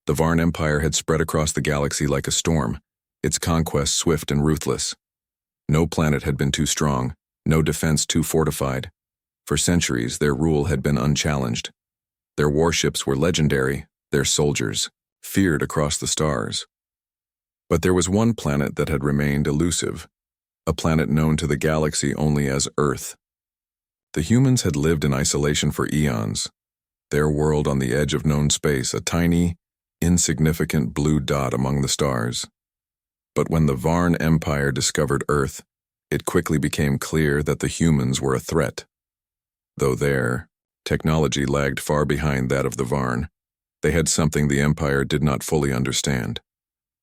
The Varn Empire had spread across the galaxy like a storm, its conquest swift and ruthless. No planet had been too strong, no defense too fortified. For centuries, their rule had been unchallenged. Their warships were legendary, their soldiers feared across the stars. But there was one planet that had remained elusive, a planet known to the galaxy only as Earth. The humans had lived in isolation for eons, their world on the edge of known space, a tiny, insignificant blue dot among the stars. But when the Varn Empire discovered Earth, it quickly became clear that the humans were a threat. Though their technology lagged far behind that of the Varn, they had something the Empire did not fully understand,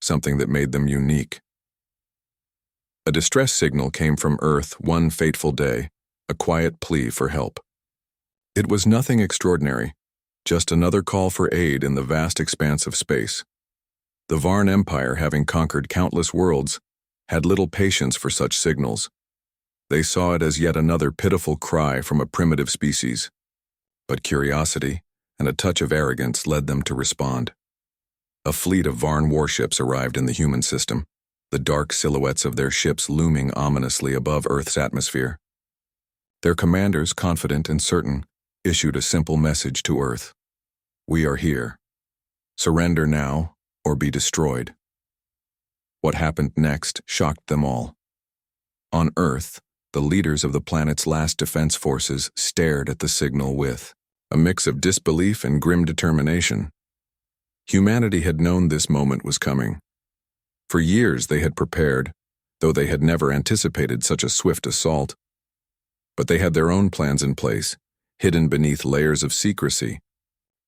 something that made them unique. A distress signal came from Earth one fateful day, a quiet plea for help. It was nothing extraordinary, just another call for aid in the vast expanse of space. The Varn Empire, having conquered countless worlds, had little patience for such signals. They saw it as yet another pitiful cry from a primitive species. But curiosity and a touch of arrogance led them to respond. A fleet of Varn warships arrived in the human system, the dark silhouettes of their ships looming ominously above Earth's atmosphere. Their commanders, confident and certain, issued a simple message to Earth. We are here. Surrender now, or be destroyed. What happened next shocked them all. On Earth, the leaders of the planet's last defense forces stared at the signal with a mix of disbelief and grim determination. Humanity had known this moment was coming. For years they had prepared, though they had never anticipated such a swift assault. But they had their own plans in place, hidden beneath layers of secrecy,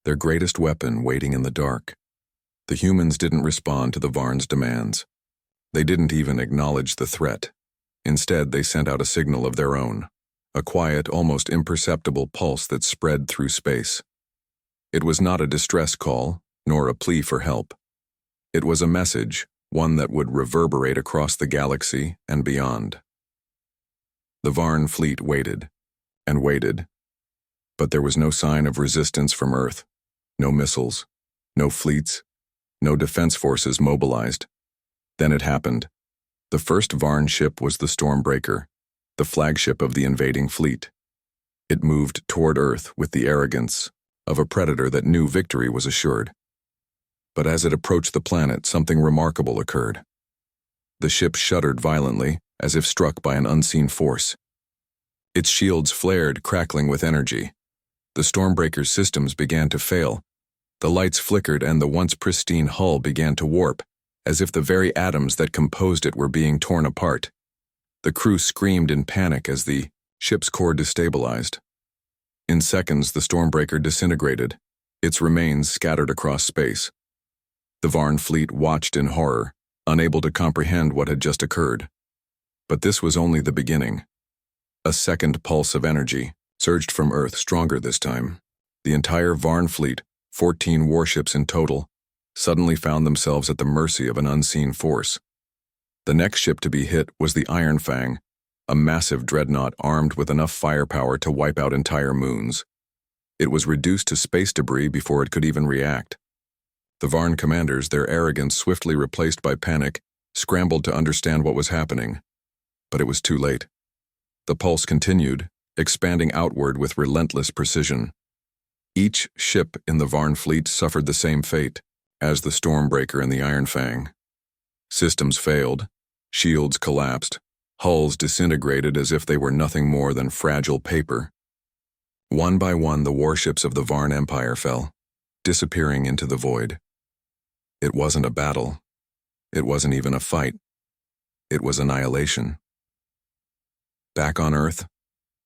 their greatest weapon waiting in the dark. The humans didn't respond to the Varn's demands. They didn't even acknowledge the threat. Instead, they sent out a signal of their own, a quiet, almost imperceptible pulse that spread through space. It was not a distress call, nor a plea for help. It was a message, one that would reverberate across the galaxy and beyond. The Varn fleet waited, and waited, but there was no sign of resistance from Earth, no missiles, no fleets, no defense forces mobilized. Then it happened. The first Varn ship was the Stormbreaker, the flagship of the invading fleet. It moved toward Earth with the arrogance of a predator that knew victory was assured. But as it approached the planet, something remarkable occurred. The ship shuddered violently, as if struck by an unseen force. Its shields flared, crackling with energy. The Stormbreaker's systems began to fail. The lights flickered and the once pristine hull began to warp, as if the very atoms that composed it were being torn apart. The crew screamed in panic as the ship's core destabilized. In seconds, the Stormbreaker disintegrated, its remains scattered across space. The Varn fleet watched in horror, unable to comprehend what had just occurred. But this was only the beginning. A second pulse of energy surged from Earth, stronger this time. The entire Varn fleet, 14 warships in total, suddenly found themselves at the mercy of an unseen force. The next ship to be hit was the Iron Fang, a massive dreadnought armed with enough firepower to wipe out entire moons. It was reduced to space debris before it could even react. The Varn commanders, their arrogance swiftly replaced by panic, scrambled to understand what was happening. But it was too late. The pulse continued, expanding outward with relentless precision. Each ship in the Varn fleet suffered the same fate as the Stormbreaker and the Iron Fang. Systems failed, shields collapsed, hulls disintegrated as if they were nothing more than fragile paper. One by one, the warships of the Varn Empire fell, disappearing into the void. It wasn't a battle. It wasn't even a fight. It was annihilation. Back on Earth,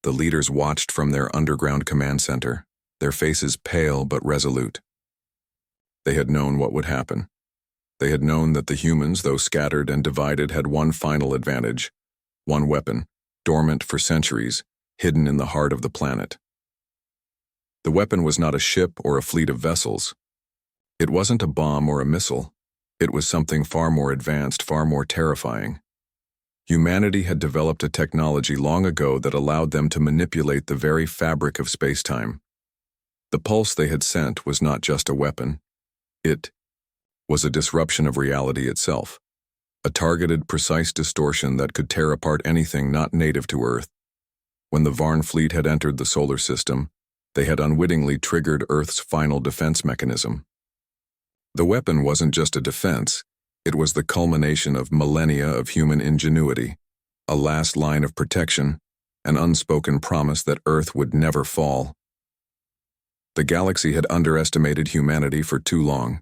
the leaders watched from their underground command center, their faces pale but resolute. They had known what would happen. They had known that the humans, though scattered and divided, had one final advantage, one weapon, dormant for centuries, hidden in the heart of the planet. The weapon was not a ship or a fleet of vessels. It wasn't a bomb or a missile. It was something far more advanced, far more terrifying. Humanity had developed a technology long ago that allowed them to manipulate the very fabric of space-time. The pulse they had sent was not just a weapon. It was a disruption of reality itself, a targeted, precise distortion that could tear apart anything not native to Earth. When the Varn fleet had entered the solar system, they had unwittingly triggered Earth's final defense mechanism. The weapon wasn't just a defense, it was the culmination of millennia of human ingenuity, a last line of protection, an unspoken promise that Earth would never fall. The galaxy had underestimated humanity for too long.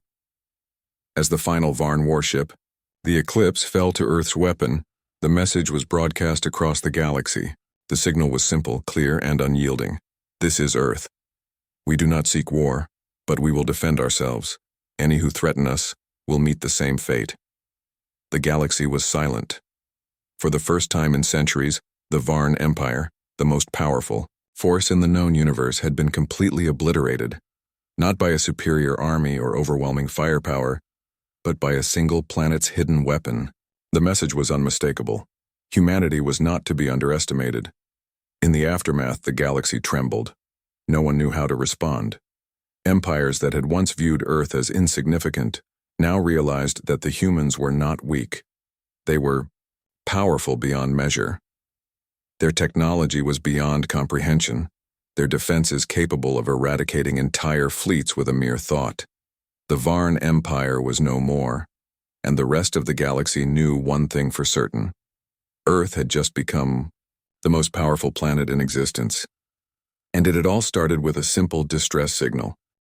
As the final Varn warship, the Eclipse, fell to Earth's weapon, the message was broadcast across the galaxy. The signal was simple, clear, and unyielding. This is Earth. We do not seek war, but we will defend ourselves. Any who threaten us will meet the same fate. The galaxy was silent. For the first time in centuries, the Varn Empire, the most powerful force in the known universe, had been completely obliterated, not by a superior army or overwhelming firepower, but by a single planet's hidden weapon. The message was unmistakable. Humanity was not to be underestimated. In the aftermath, the galaxy trembled. No one knew how to respond. Empires that had once viewed Earth as insignificant now realized that the humans were not weak. They were powerful beyond measure. Their technology was beyond comprehension, their defenses capable of eradicating entire fleets with a mere thought. The Varn Empire was no more, and the rest of the galaxy knew one thing for certain. Earth had just become the most powerful planet in existence. And it had all started with a simple distress signal.